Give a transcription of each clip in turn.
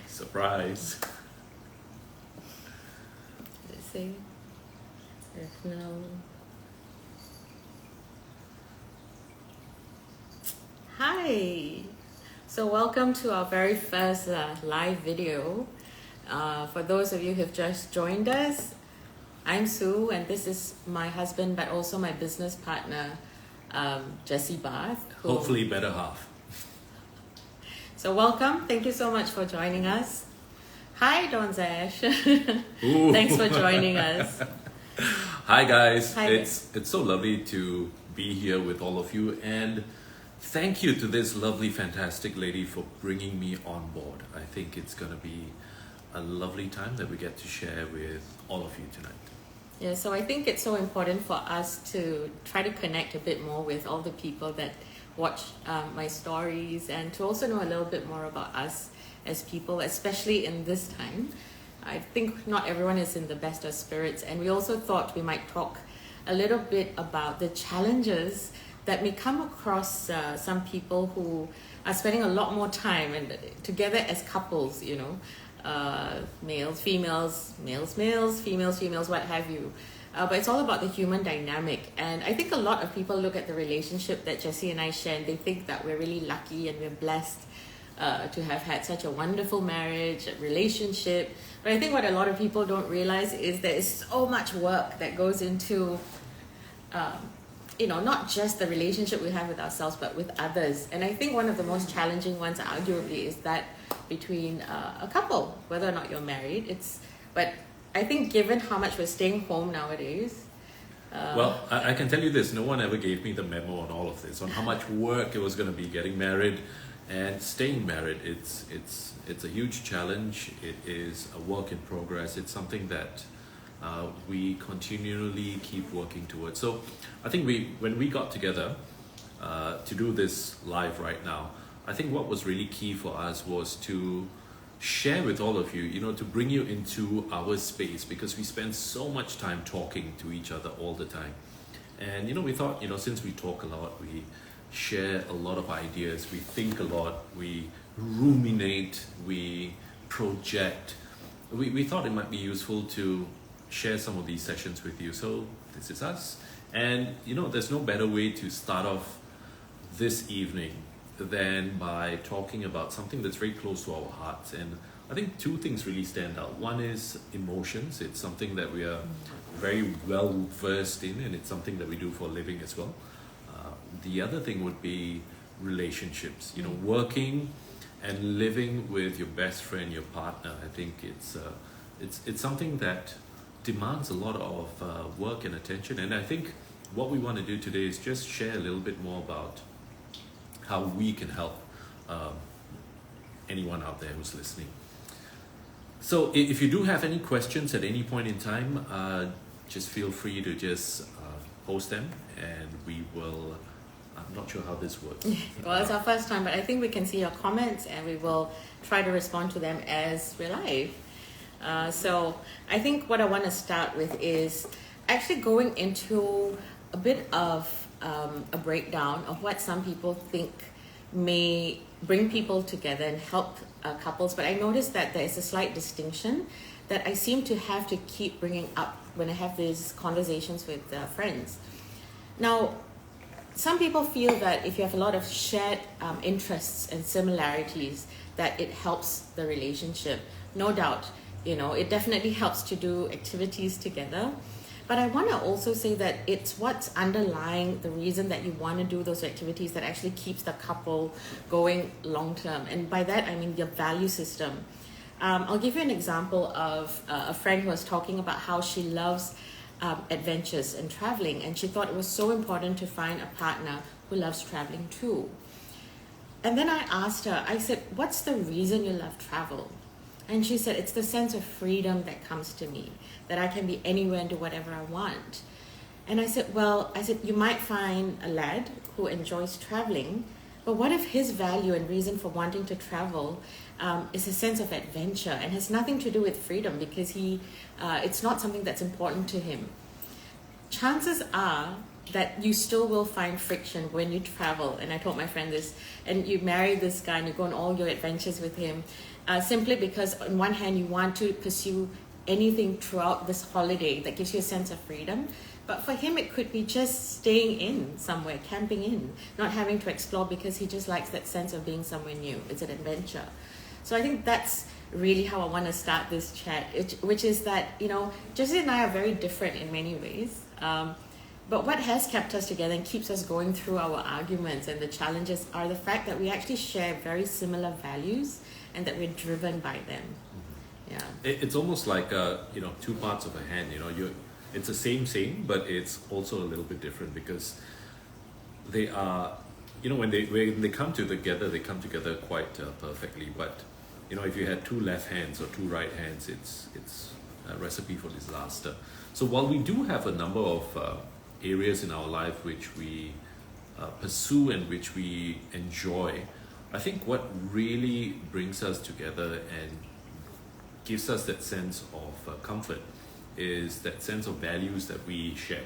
Surprise. Let's see. There's no. Hi. So welcome to our very first live video. For those of you who have just joined us, I'm Sue, and this is my husband, but also my business partner, Jesse Barth. Hopefully better half. So welcome. Thank you so much for joining us. Hi, Don Zash. Thanks for joining us. Hi guys. Hi. It's so lovely to be here with all of you, and thank you to this lovely, fantastic lady for bringing me on board. I think it's going to be a lovely time that we get to share with all of you tonight. Yeah, so I think it's so important for us to try to connect a bit more with all the people that watch my stories, and to also know a little bit more about us as people, especially in this time. I think not everyone is in the best of spirits, and we also thought we might talk a little bit about the challenges that may come across some people who are spending a lot more time and together as couples, males, females, males, females, what have you. But it's all about the human dynamic. And I think a lot of people look at the relationship that Jesse and I share, and they think that we're really lucky and we're blessed to have had such a wonderful marriage, relationship. But I think what a lot of people don't realize is there is so much work that goes into, not just the relationship we have with ourselves, but with others. And I think one of the most challenging ones, arguably, is that between a couple, whether or not you're married. But I think given how much we're staying home nowadays. Well, I can tell you this, no one ever gave me the memo on all of this, on how much work it was going to be getting married and staying married. It's a huge challenge. It is a work in progress. It's something that we continually keep working towards. So I think when we got together to do this live right now, I think what was really key for us was to share with all of you, to bring you into our space, because we spend so much time talking to each other all the time. And, we thought, since we talk a lot, we share a lot of ideas, we think a lot, we ruminate, we project. We thought it might be useful to share some of these sessions with you. So this is us. And, there's no better way to start off this evening than by talking about something that's very close to our hearts. And I think two things really stand out. One is emotions. It's something that we are very well versed in, and it's something that we do for a living as well. The other thing would be relationships. Working and living with your best friend, your partner. I think it's something that demands a lot of work and attention. And I think what we want to do today is just share a little bit more about how we can help anyone out there who's listening. So if you do have any questions at any point in time, just feel free to just post them, and we will. I'm not sure how this works. Well, it's our first time, but I think we can see your comments, and we will try to respond to them as we're live. So I think what I want to start with is actually going into a bit of a breakdown of what some people think may bring people together and help couples. But I noticed that there is a slight distinction that I seem to have to keep bringing up when I have these conversations with friends. Now, some people feel that if you have a lot of shared interests and similarities, that it helps the relationship. No doubt, it definitely helps to do activities together. But I want to also say that it's what's underlying the reason that you want to do those activities that actually keeps the couple going long term. And by that, I mean your value system. I'll give you an example of a friend who was talking about how she loves adventures and traveling, and she thought it was so important to find a partner who loves traveling too. And then I asked her, I said, what's the reason you love travel? And she said, it's the sense of freedom that comes to me, that I can be anywhere and do whatever I want. And I said, you might find a lad who enjoys traveling, but what if his value and reason for wanting to travel is a sense of adventure and has nothing to do with freedom, because it's not something that's important to him. Chances are that you still will find friction when you travel. And I told my friend this, and you marry this guy and you go on all your adventures with him, simply because on one hand you want to pursue anything throughout this holiday that gives you a sense of freedom. But for him, it could be just staying in somewhere, camping in, not having to explore because he just likes that sense of being somewhere new. It's an adventure. So I think that's really how I want to start this chat, which is that, you know, Jessie and I are very different in many ways. But what has kept us together and keeps us going through our arguments and the challenges are the fact that we actually share very similar values and that we're driven by them. Yeah. It's almost like you know, two parts of a hand. You know, it's the same, but it's also a little bit different because they are, you know, when they come together, they come together quite perfectly. But you know, if you had two left hands or two right hands, it's a recipe for disaster. So while we do have a number of areas in our life which we pursue and which we enjoy, I think what really brings us together and gives us that sense of comfort is that sense of values that we share.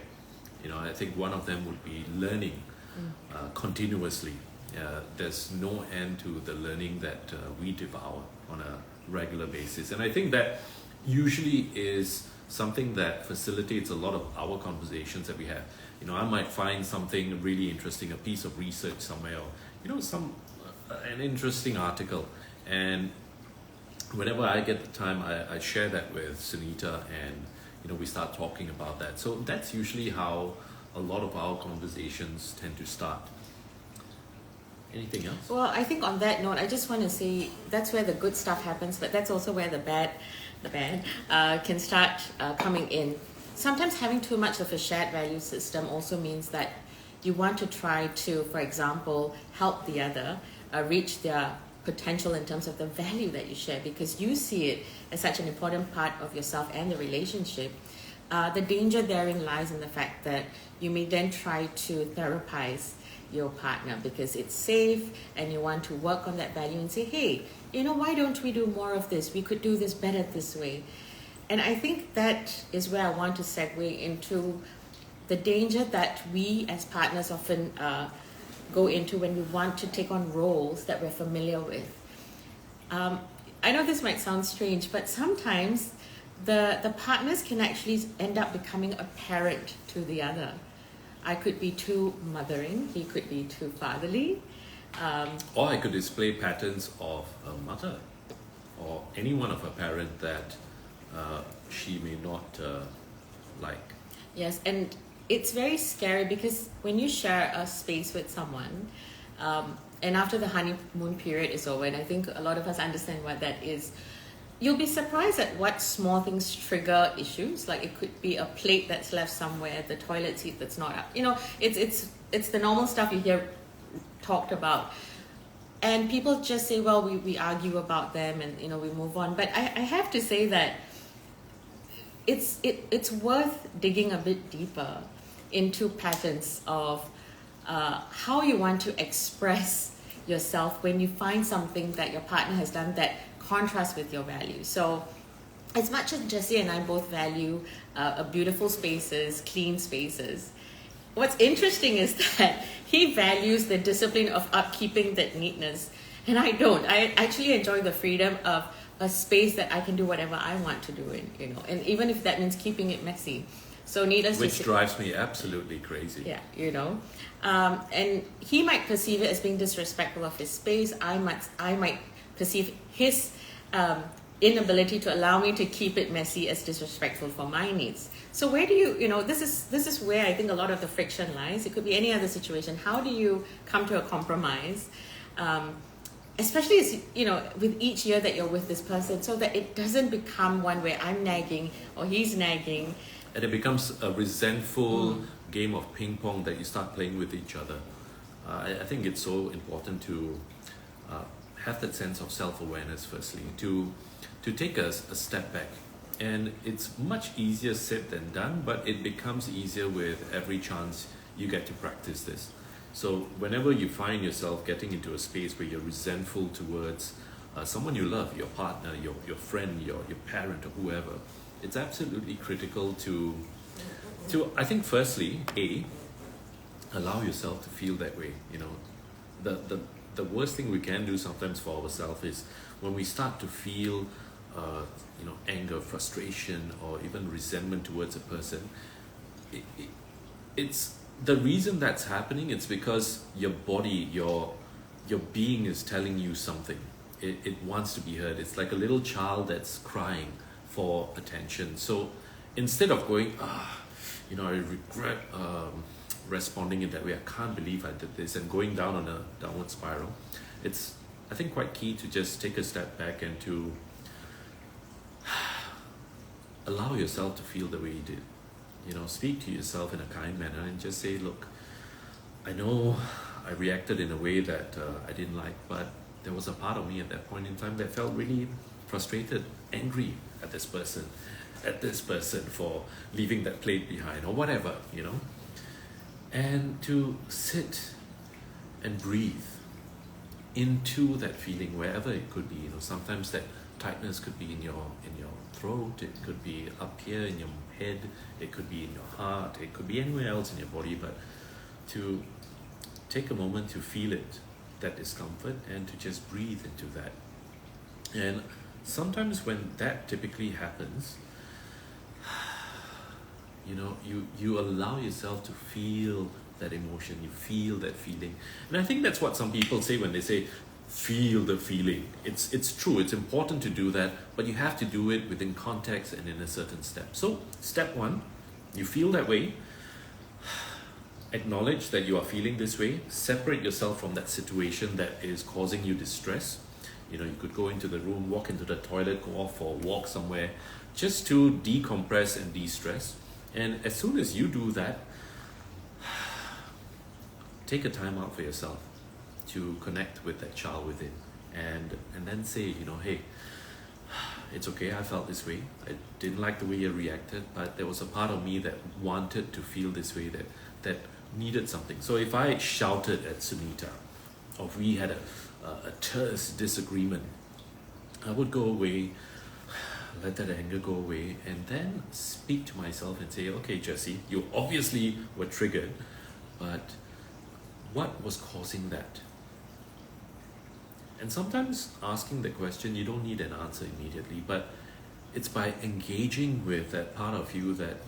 You know, I think one of them would be learning continuously. There's no end to the learning that we devour on a regular basis. And I think that usually is something that facilitates a lot of our conversations that we have. You know, I might find something really interesting, a piece of research somewhere, or, you know, an interesting article. And whenever I get the time, I share that with Sunita and, you know, we start talking about that. So that's usually how a lot of our conversations tend to start. Anything else? Well, I think on that note, I just want to say that's where the good stuff happens, but that's also where the bad can start coming in. Sometimes having too much of a shared value system also means that you want to try to, for example, help the other reach their potential in terms of the value that you share because you see it as such an important part of yourself and the relationship. The danger therein lies in the fact that you may then try to therapize your partner because it's safe and you want to work on that value and say, hey, you know, why don't we do more of this? We could do this better this way. And I think that is where I want to segue into the danger that we as partners often go into when we want to take on roles that we're familiar with. I know this might sound strange, but sometimes the partners can actually end up becoming a parent to the other. I could be too mothering, he could be too fatherly. Or I could display patterns of a mother or any one of her parent that she may not like. Yes, and it's very scary because when you share a space with someone, and after the honeymoon period is over, and I think a lot of us understand what that is, you'll be surprised at what small things trigger issues. Like it could be a plate that's left somewhere, the toilet seat that's not up. You know, it's the normal stuff you hear talked about. And people just say, well, we argue about them and, you know, we move on. But I have to say that it's worth digging a bit deeper into patterns of how you want to express yourself when you find something that your partner has done that contrasts with your values. So as much as Jessie and I both value beautiful spaces, clean spaces, what's interesting is that he values the discipline of upkeeping that neatness, and I don't. I actually enjoy the freedom of a space that I can do whatever I want to do in, you know, and even if that means keeping it messy. So needless which to say, drives me absolutely crazy. yeah, you know, and he might perceive it as being disrespectful of his space. I might perceive his inability to allow me to keep it messy as disrespectful for my needs. So where do you know, this is where I think a lot of the friction lies. It could be any other situation. How do you come to a compromise, especially as, you know, with each year that you're with this person, so that it doesn't become one where I'm nagging or he's nagging. And it becomes a resentful game of ping pong that you start playing with each other. I think it's so important to have that sense of self-awareness firstly, to take a step back. And it's much easier said than done, but it becomes easier with every chance you get to practice this. So whenever you find yourself getting into a space where you're resentful towards someone you love, your partner, your friend, your parent or whoever, it's absolutely critical to I think firstly, allow yourself to feel that way. You know, the worst thing we can do sometimes for ourselves is when we start to feel anger, frustration, or even resentment towards a person. It's the reason that's happening. It's because your body, your being is telling you something. It wants to be heard. It's like a little child that's crying for attention. So instead of going, I regret responding in that way, I can't believe I did this, and going down on a downward spiral, it's, I think, quite key to just take a step back and to allow yourself to feel the way you did. Speak to yourself in a kind manner and just say, look, I know I reacted in a way that I didn't like, but there was a part of me at that point in time that felt really frustrated, angry at this person for leaving that plate behind, or whatever, and to sit and breathe into that feeling wherever it could be. Sometimes that tightness could be in your throat, it could be up here in your head, it could be in your heart, it could be anywhere else in your body, but to take a moment to feel it, that discomfort, and to just breathe into that. And sometimes when that typically happens, you allow yourself to feel that emotion, you feel that feeling. And I think that's what some people say when they say feel the feeling. It's true, it's important to do that, but you have to do it within context and in a certain step. So step one, you feel that way, acknowledge that you are feeling this way, separate yourself from that situation that is causing you distress. You could go into the room, walk into the toilet, go off for a walk somewhere, just to decompress and de-stress. And as soon as you do that, take a time out for yourself to connect with that child within, and then say, hey, it's okay, I felt this way, I didn't like the way you reacted, but there was a part of me that wanted to feel this way, that needed something. So if I shouted at Sunita, or if we had a terse disagreement, I would go away, let that anger go away, and then speak to myself and say, okay, Jesse, you obviously were triggered, but what was causing that? And sometimes asking the question, you don't need an answer immediately, but it's by engaging with that part of you that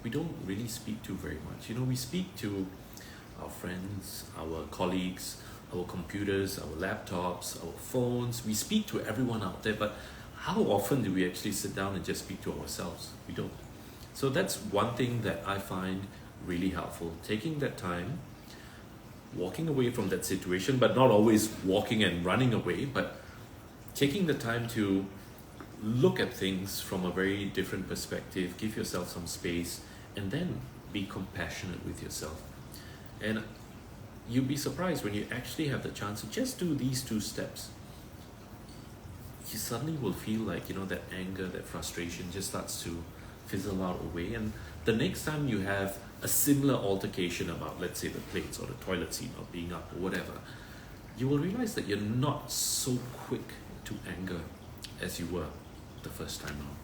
we don't really speak to very much. We speak to our friends, our colleagues, our computers, our laptops, our phones. We speak to everyone out there, but how often do we actually sit down and just speak to ourselves? We don't. So that's one thing that I find really helpful, taking that time, walking away from that situation, but not always walking and running away, but taking the time to look at things from a very different perspective, give yourself some space, and then be compassionate with yourself. And you'll be surprised when you actually have the chance to just do these 2 steps. You suddenly will feel like, that anger, that frustration just starts to fizzle out away. And the next time you have a similar altercation about, let's say, the plates or the toilet seat not being up or whatever, you will realize that you're not so quick to anger as you were the first time around.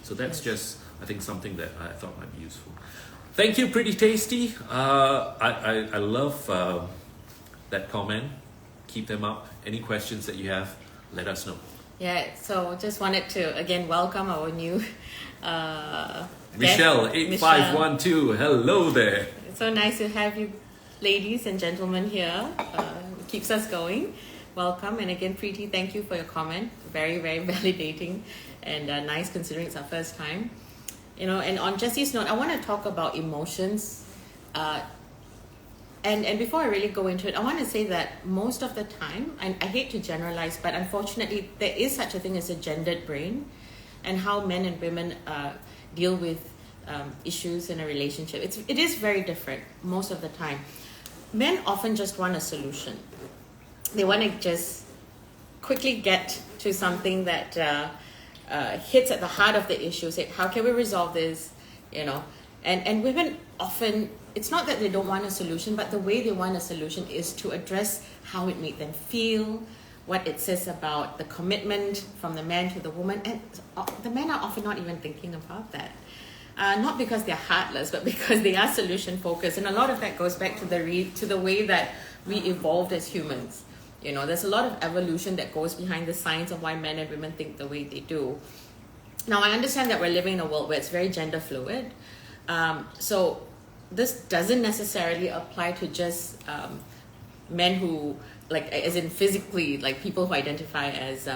So that's just, I think, something that I thought might be useful. Thank you, Pretty Tasty. I love that comment. Keep them up. Any questions that you have, let us know. Yeah, so just wanted to again welcome our new Michelle, 8512. Hello there. It's so nice to have you, ladies and gentlemen, here. Keeps us going. Welcome, and again, Preeti, thank you for your comment. Very, very validating and nice, considering it's our first time. And on Jesse's note, I want to talk about emotions. And before I really go into it, I want to say that most of the time, and I hate to generalize, but unfortunately, there is such a thing as a gendered brain, and how men and women deal with issues in a relationship. It is very different most of the time. Men often just want a solution. They want to just quickly get to something that hits at the heart of the issue. Say, how can we resolve this? And women often, it's not that they don't want a solution, but the way they want a solution is to address how it made them feel, what it says about the commitment from the man to the woman. And the men are often not even thinking about that. not because they're heartless, but because they are solution focused. And a lot of that goes back to the way that we evolved as humans. You know, there's a lot of evolution that goes behind the science of why men and women think the way they do. Now, I understand that we're living in a world where it's very gender fluid. So this doesn't necessarily apply to just men who, like, as in physically, like people who identify as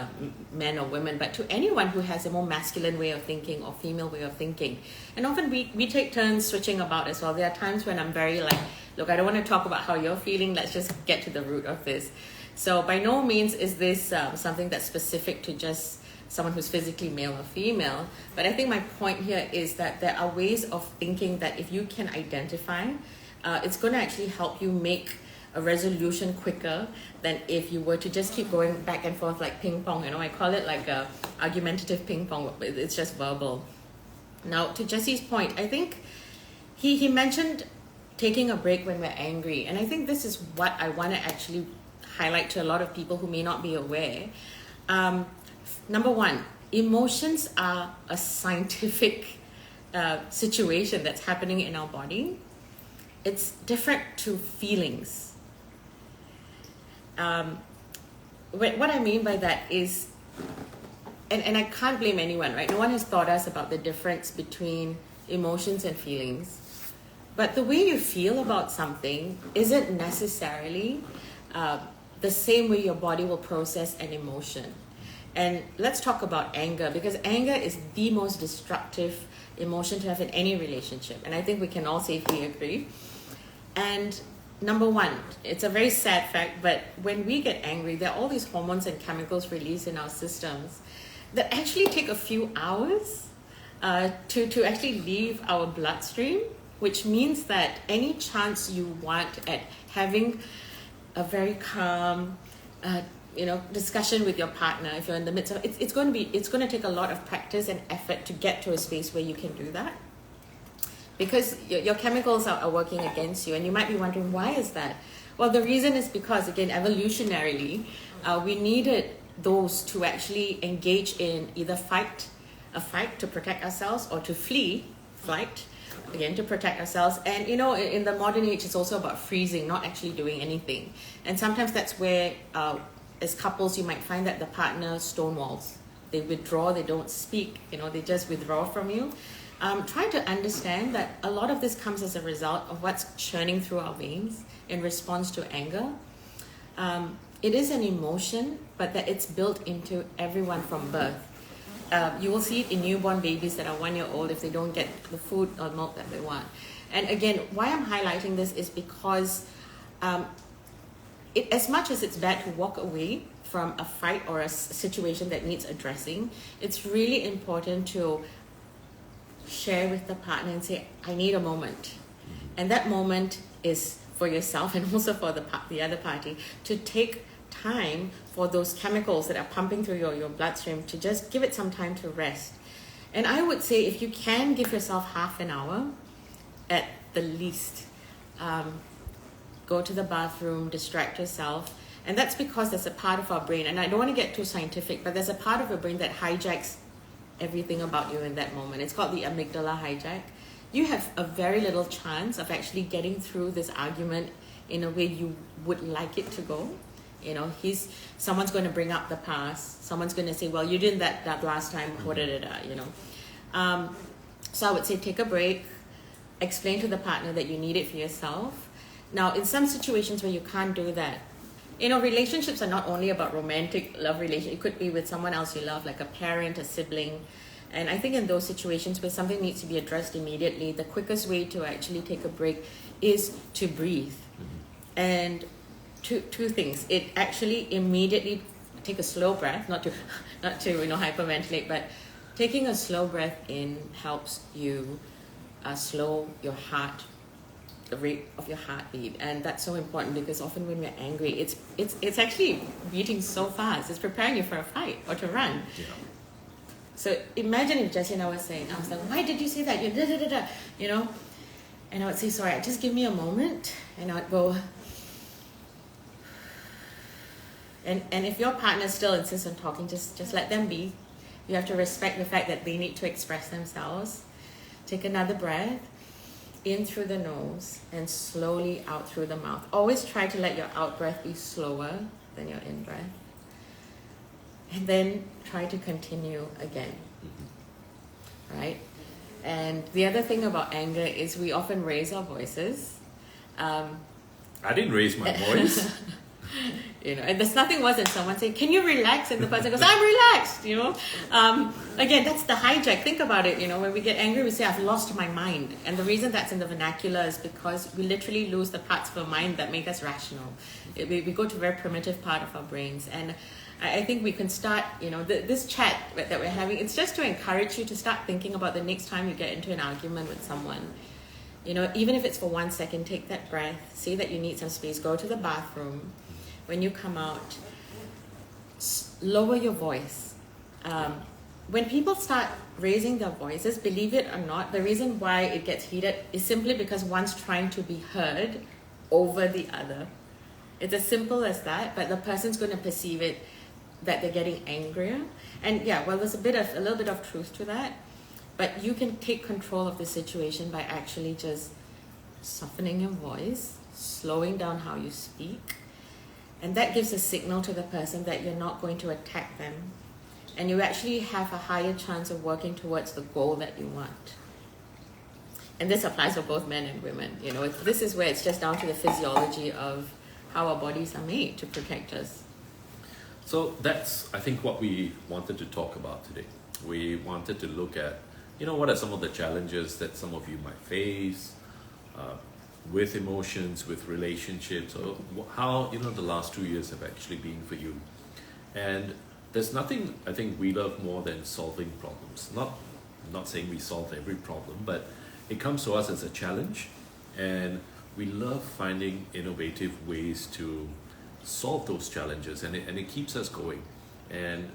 men or women, but to anyone who has a more masculine way of thinking or female way of thinking. And often we take turns switching about as well. There are times when I'm very like, look, I don't want to talk about how you're feeling. Let's just get to the root of this. So by no means is this something that's specific to just someone who's physically male or female. But I think my point here is that there are ways of thinking that if you can identify, it's going to actually help you make a resolution quicker than if you were to just keep going back and forth like ping pong. You know, I call it like a argumentative ping pong. It's just verbal. Now, to Jesse's point, I think he mentioned taking a break when we're angry. And I think this is what I want to actually highlight to a lot of people who may not be aware. Number one, emotions are a scientific situation that's happening in our body. It's different to feelings. What I mean by that is, and I can't blame anyone, right? No one has taught us about the difference between emotions and feelings. But the way you feel about something isn't necessarily the same way your body will process an emotion. And let's talk about anger, because anger is the most destructive emotion to have in any relationship. And I think we can all safely agree. And number one, it's a very sad fact, but when we get angry, there are all these hormones and chemicals released in our systems that actually take a few hours to actually leave our bloodstream, which means that any chance you want at having a very calm, discussion with your partner, if you're in the midst of it's going to take a lot of practice and effort to get to a space where you can do that, because your chemicals are working against you. And you might be wondering, why is that? Well, the reason is because, again, evolutionarily, we needed those to actually engage in either a fight to protect ourselves, or to flight, again, to protect ourselves. And in the modern age, it's also about freezing, not actually doing anything. And sometimes that's where as couples, you might find that the partner stonewalls. They withdraw, they don't speak, they just withdraw from you. Try to understand that a lot of this comes as a result of what's churning through our veins in response to anger. It is an emotion, but that it's built into everyone from birth. You will see it in newborn babies that are 1 year old if they don't get the food or milk that they want. And again, why I'm highlighting this is because as much as it's bad to walk away from a fight or a situation that needs addressing, it's really important to share with the partner and say, I need a moment. And that moment is for yourself and also for the other party to take time for those chemicals that are pumping through your bloodstream, to just give it some time to rest. And I would say, if you can give yourself half an hour at the least, go to the bathroom, distract yourself. And that's because there's a part of our brain, and I don't want to get too scientific, but there's a part of your brain that hijacks everything about you in that moment. It's called the amygdala hijack. You have a very little chance of actually getting through this argument in a way you would like it to go. Someone's going to bring up the past. Someone's going to say, well, you did that last time, So I would say, take a break, explain to the partner that you need it for yourself. Now, in some situations where you can't do that, relationships are not only about romantic love relationship. It could be with someone else you love, like a parent, a sibling. And I think in those situations where something needs to be addressed immediately, the quickest way to actually take a break is to breathe. And two things. It actually immediately take a slow breath, not to hyperventilate, but taking a slow breath in helps you slow your heart, the rate of your heartbeat. And that's so important, because often when we're angry, it's actually beating so fast. It's preparing you for a fight or to run. Yeah. So imagine if Jessie and I was saying, I was like, why did you say that? And I would say, sorry, just give me a moment. And I'd go, and if your partner still insists on talking, just let them be. You have to respect the fact that they need to express themselves. Take another breath, in through the nose and slowly out through the mouth. Always try to let your out breath be slower than your in breath. And then try to continue again. Right? And the other thing about anger is we often raise our voices. I didn't raise my voice. And there's nothing worse than someone saying, "Can you relax?" And the person goes, "I'm relaxed." Again, that's the hijack. Think about it. When we get angry, we say, "I've lost my mind," and the reason that's in the vernacular is because we literally lose the parts of our mind that make us rational. We go to a very primitive part of our brains, and I think we can start. This chat that we're having, it's just to encourage you to start thinking about the next time you get into an argument with someone. Even if it's for 1 second, take that breath. Say that you need some space. Go to the bathroom. When you come out, lower your voice. When people start raising their voices, believe it or not, the reason why it gets heated is simply because one's trying to be heard over the other. It's as simple as that, but the person's going to perceive it that they're getting angrier. And yeah, well, there's a little bit of truth to that, but you can take control of the situation by actually just softening your voice, slowing down how you speak. And that gives a signal to the person that you're not going to attack them. And you actually have a higher chance of working towards the goal that you want. And this applies for both men and women. This is where it's just down to the physiology of how our bodies are made to protect us. So that's, I think, what we wanted to talk about today. We wanted to look at, what are some of the challenges that some of you might face, with emotions, with relationships, or how the last 2 years have actually been for you. And there's nothing I think we love more than solving problems. Not saying we solve every problem, but it comes to us as a challenge, and we love finding innovative ways to solve those challenges, and it keeps us going. And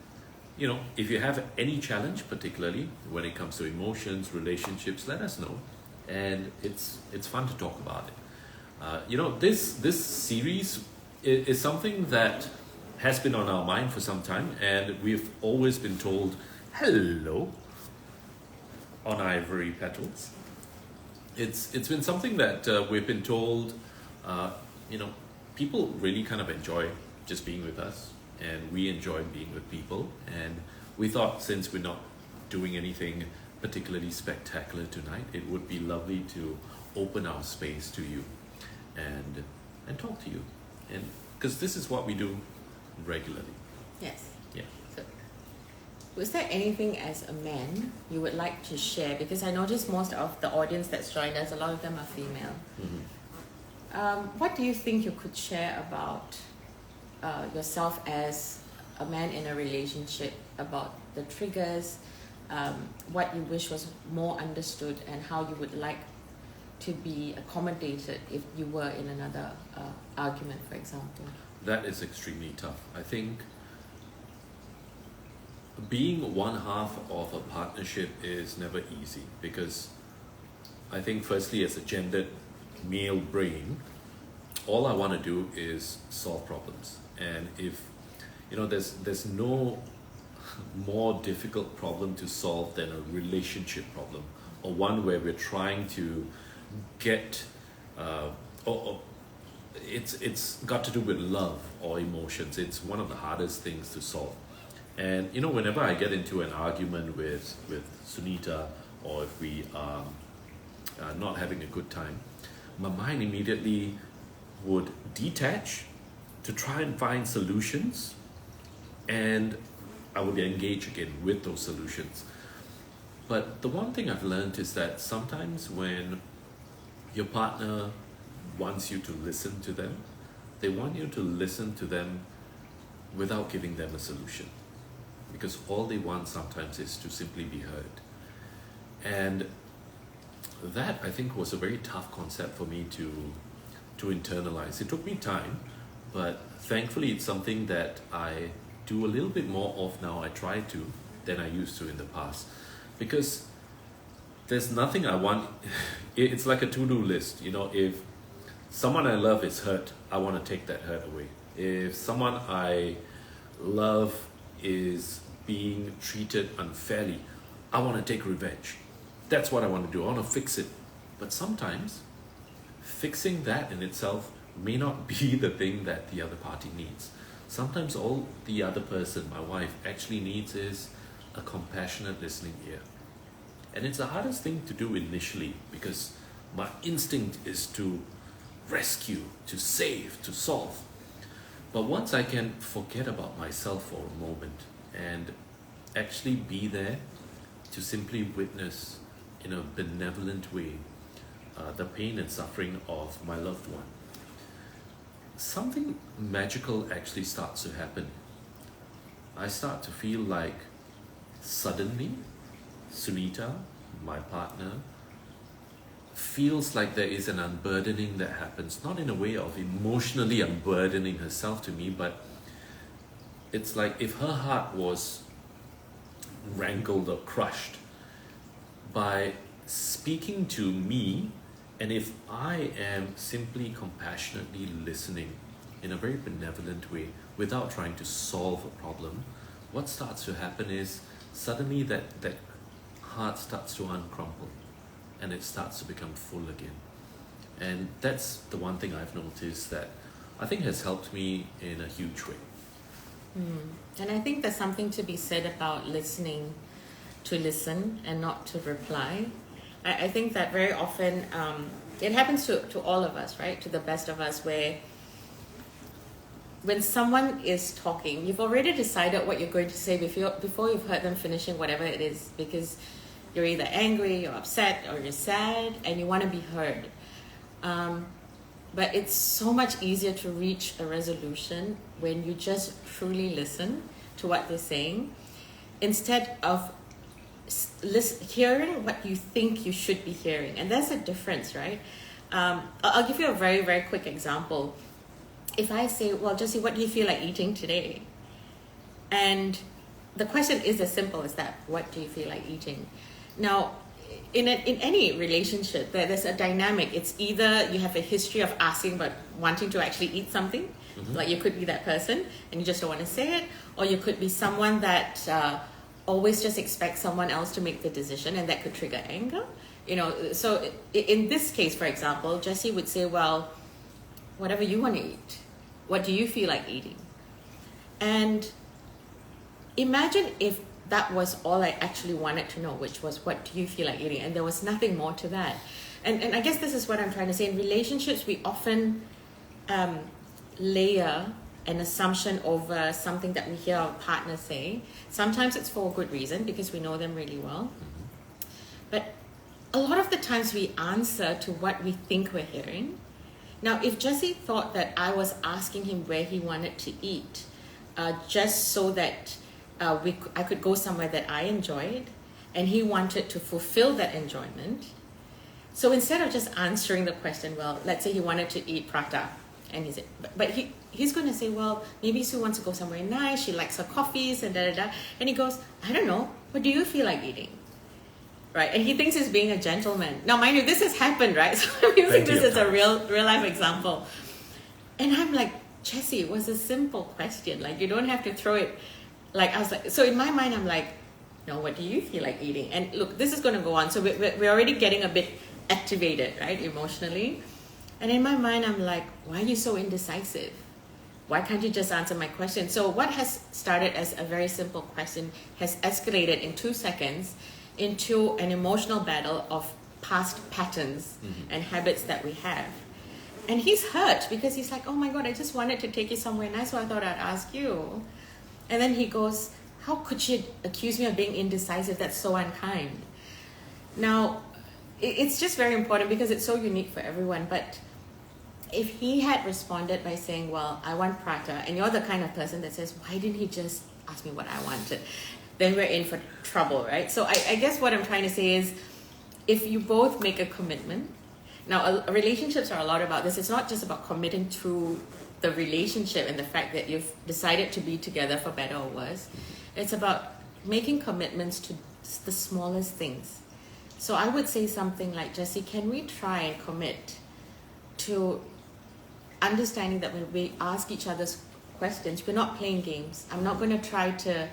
if you have any challenge, particularly when it comes to emotions, relationships, let us know. And it's fun to talk about it. This series is something that has been on our mind for some time, and we've always been told hello on ivory petals. It's been something that we've been told. People really kind of enjoy just being with us, and we enjoy being with people. And we thought, since we're not doing anything particularly spectacular tonight, it would be lovely to open our space to you and talk to you, and because this is what we do regularly. Yes. Yeah. So, was there anything as a man you would like to share? Because I noticed most of the audience that's joined us, a lot of them are female. Mm-hmm. What do you think you could share about yourself as a man in a relationship, about the triggers, what you wish was more understood, and how you would like to be accommodated if you were in another argument, for example? That is extremely tough. I think being one half of a partnership is never easy, because I think firstly, as a gendered male brain, all I want to do is solve problems. And if there's no more difficult problem to solve than a relationship problem, or one where we're trying to get it's got to do with love or emotions. It's one of the hardest things to solve. And whenever I get into an argument with Sunita, or if we are not having a good time, my mind immediately would detach to try and find solutions, and I would engage again with those solutions. But the one thing I've learned is that sometimes when your partner wants you to listen to them, they want you to listen to them without giving them a solution, because all they want sometimes is to simply be heard. And that, I think, was a very tough concept for me to internalize. It took me time, but thankfully it's something that I do a little bit more of now. I try to than I used to in the past, because there's nothing I want. It's like a to-do list. If someone I love is hurt, I want to take that hurt away. If someone I love is being treated unfairly, I want to take revenge. that's what I want to do. I want to fix it. But sometimes fixing that in itself may not be the thing that the other party needs. Sometimes all the other person, my wife, actually needs is a compassionate listening ear. And it's the hardest thing to do initially because my instinct is to rescue, to save, to solve. But once I can forget about myself for a moment and actually be there to simply witness in a benevolent way the pain and suffering of my loved one, something magical actually starts to happen. I start to feel like suddenly Sunita, my partner, feels like there is an unburdening that happens, not in a way of emotionally unburdening herself to me, but it's like if her heart was rankled or crushed by speaking to me, and if I am simply compassionately listening in a very benevolent way without trying to solve a problem, what starts to happen is suddenly that heart starts to uncrumple and it starts to become full again. And that's the one thing I've noticed that I think has helped me in a huge way. And I think there's something to be said about listening to listen and not to reply. I think that very often it happens to all of us, right? To the best of us, where when someone is talking, you've already decided what you're going to say before you've heard them finishing whatever it is, because you're either angry, you're upset, or you're sad, and you want to be heard. But it's so much easier to reach a resolution when you just truly listen to what they're saying, instead of hearing what you think you should be hearing. And there's a difference, right? I'll give you a very, very quick example. If I say, well, Jessie, what do you feel like eating today? And the question is as simple as that. What do you feel like eating? Now, in any relationship, there's a dynamic. It's either you have a history of asking but wanting to actually eat something, like you could be that person and you just don't want to say it, or you could be someone that always just expects someone else to make the decision, and that could trigger anger. So in this case, for example, Jessie would say, well, whatever you want to eat. What do you feel like eating? And imagine if that was all I actually wanted to know, which was, what do you feel like eating? And there was nothing more to that. And I guess this is what I'm trying to say. In relationships, we often layer an assumption over something that we hear our partner say. Sometimes it's for a good reason because we know them really well. But a lot of the times we answer to what we think we're hearing. Now, if Jessie thought that I was asking him where he wanted to eat, just so that I could go somewhere that I enjoyed, and he wanted to fulfill that enjoyment. So instead of just answering the question, well, let's say he wanted to eat prata, and he said, but he's going to say, well, maybe Sue wants to go somewhere nice, she likes her coffees, and da-da-da. And he goes, I don't know, what do you feel like eating? Right? And he thinks he's being a gentleman. Now, mind you, this has happened, right? So I'm using this as a real life example. And I'm like, Jessie, it was a simple question. Like, you don't have to throw it. Like, I was like, so in my mind, I'm like, no, what do you feel like eating? And look, this is going to go on. So we're already getting a bit activated, right, emotionally. And in my mind, I'm like, why are you so indecisive? Why can't you just answer my question? So what has started as a very simple question has escalated in 2 seconds into an emotional battle of past patterns and habits that we have. And he's hurt because he's like, oh my God, I just wanted to take you somewhere nice, so I thought I'd ask you. And then he goes, how could she accuse me of being indecisive? That's so unkind. Now, it's just very important because it's so unique for everyone. But if he had responded by saying, well, I want prata, and you're the kind of person that says, why didn't he just ask me what I wanted? Then we're in for trouble, right? So I guess what I'm trying to say is, if you both make a commitment, now relationships are a lot about this. It's not just about committing to the relationship and the fact that you've decided to be together for better or worse. It's about making commitments to the smallest things. So I would say something like, Jessie, can we try and commit to understanding that when we ask each other's questions, we're not playing games. I'm not going to try to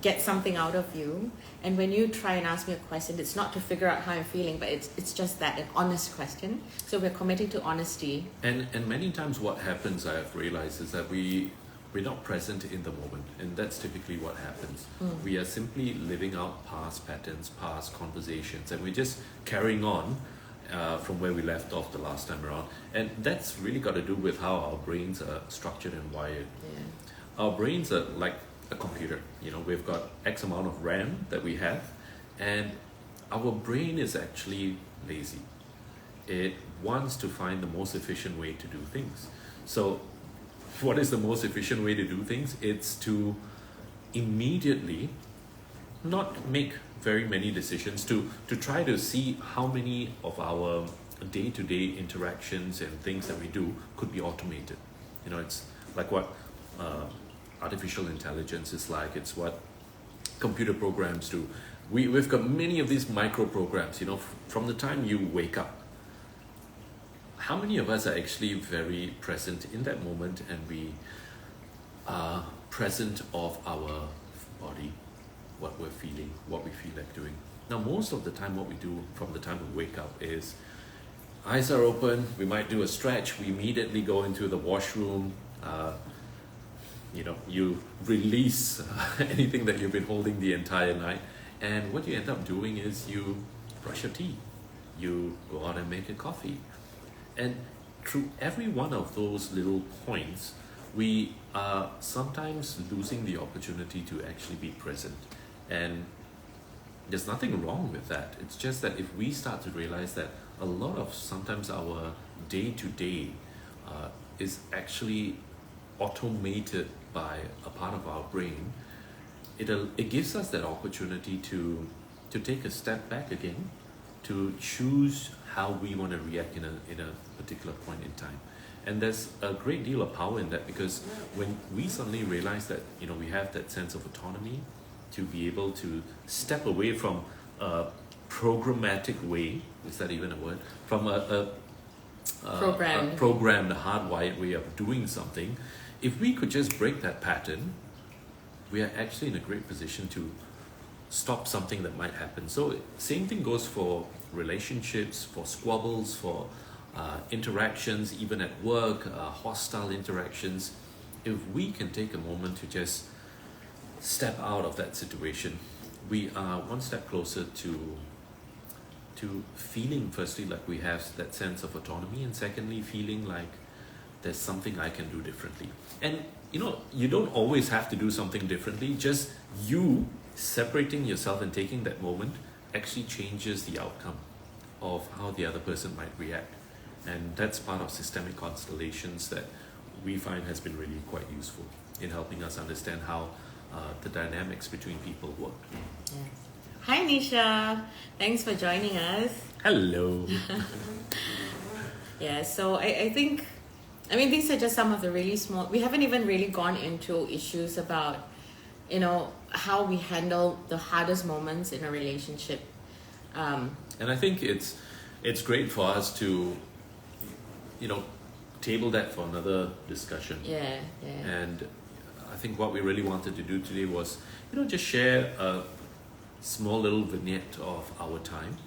get something out of you. And when you try and ask me a question, it's not to figure out how I'm feeling, but it's just that, an honest question. So we're committing to honesty. And many times what happens, I have realized, is that we're not present in the moment, and that's typically what happens. We are simply living out past patterns, past conversations, and we're just carrying on from where we left off the last time around. And that's really got to do with how our brains are structured and wired. Yeah. Our brains are like a computer. We've got X amount of RAM that we have, and our brain is actually lazy. It wants to find the most efficient way to do things. So what is the most efficient way to do things? It's to immediately not make very many decisions, to try to see how many of our day-to-day interactions and things that we do could be automated. It's like what artificial intelligence is like. It's what computer programs do. We've got many of these micro programs. From the time you wake up, how many of us are actually very present in that moment, and we are present of our body, what we're feeling, what we feel like doing? Now, most of the time what we do from the time we wake up is eyes are open, we might do a stretch, we immediately go into the washroom, you release anything that you've been holding the entire night, and what you end up doing is you brush your teeth, you go out and make a coffee. And through every one of those little points, we are sometimes losing the opportunity to actually be present. And there's nothing wrong with that. It's just that if we start to realize that a lot of sometimes our day-to-day is actually automated by a part of our brain, it gives us that opportunity to take a step back again, to choose how we want to react in a particular point in time. And there's a great deal of power in that, because when we suddenly realize that we have that sense of autonomy to be able to step away from a programmatic way, is that even a word? From a programmed, hardwired way of doing something, if we could just break that pattern, we are actually in a great position to stop something that might happen. So same thing goes for relationships, for squabbles, for interactions, even at work, hostile interactions. If we can take a moment to just step out of that situation, we are one step closer to feeling, firstly, like we have that sense of autonomy, and secondly, feeling like there's something I can do differently. And you don't always have to do something differently. Just you separating yourself and taking that moment actually changes the outcome of how the other person might react. And that's part of systemic constellations that we find has been really quite useful in helping us understand how the dynamics between people work. Yes. Hi Nisha, thanks for joining us. Hello. Yeah, so I think, these are just some of the really small, we haven't even really gone into issues about, how we handle the hardest moments in a relationship. And I think it's great for us to, table that for another discussion. Yeah. And I think what we really wanted to do today was, just share a small little vignette of our time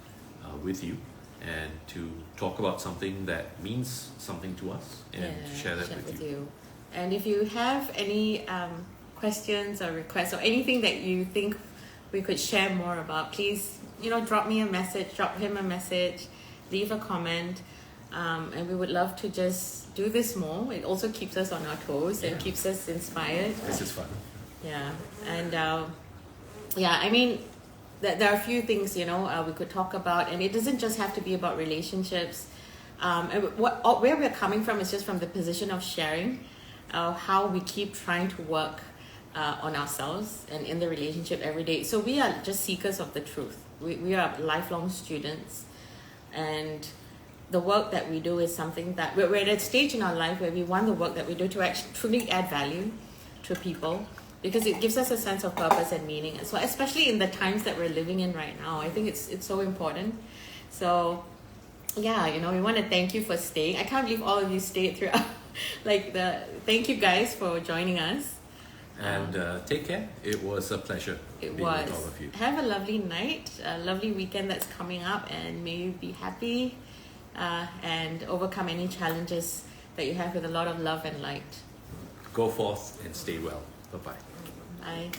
with you, and to talk about something that means something to us, and to share that with you. And if you have any questions or requests or anything that you think we could share more about, please, drop me a message, drop him a message, leave a comment, and we would love to just do this more. It also keeps us on our toes and keeps us inspired. This is fun. Yeah, and there are a few things we could talk about, and it doesn't just have to be about relationships. And where we're coming from is just from the position of sharing how we keep trying to work on ourselves and in the relationship every day. So we are just seekers of the truth. We are lifelong students, and the work that we do is something that we're at a stage in our life where we want the work that we do to actually truly add value to people, because it gives us a sense of purpose and meaning as well, especially in the times that we're living in right now. I think it's so important. So yeah, we want to thank you for staying. I can't believe all of you stayed throughout. Thank you guys for joining us. And take care. It was a pleasure It being was. with all of you. Have a lovely night, a lovely weekend that's coming up, and may you be happy and overcome any challenges that you have with a lot of love and light. Go forth and stay well. Bye-bye. Bye.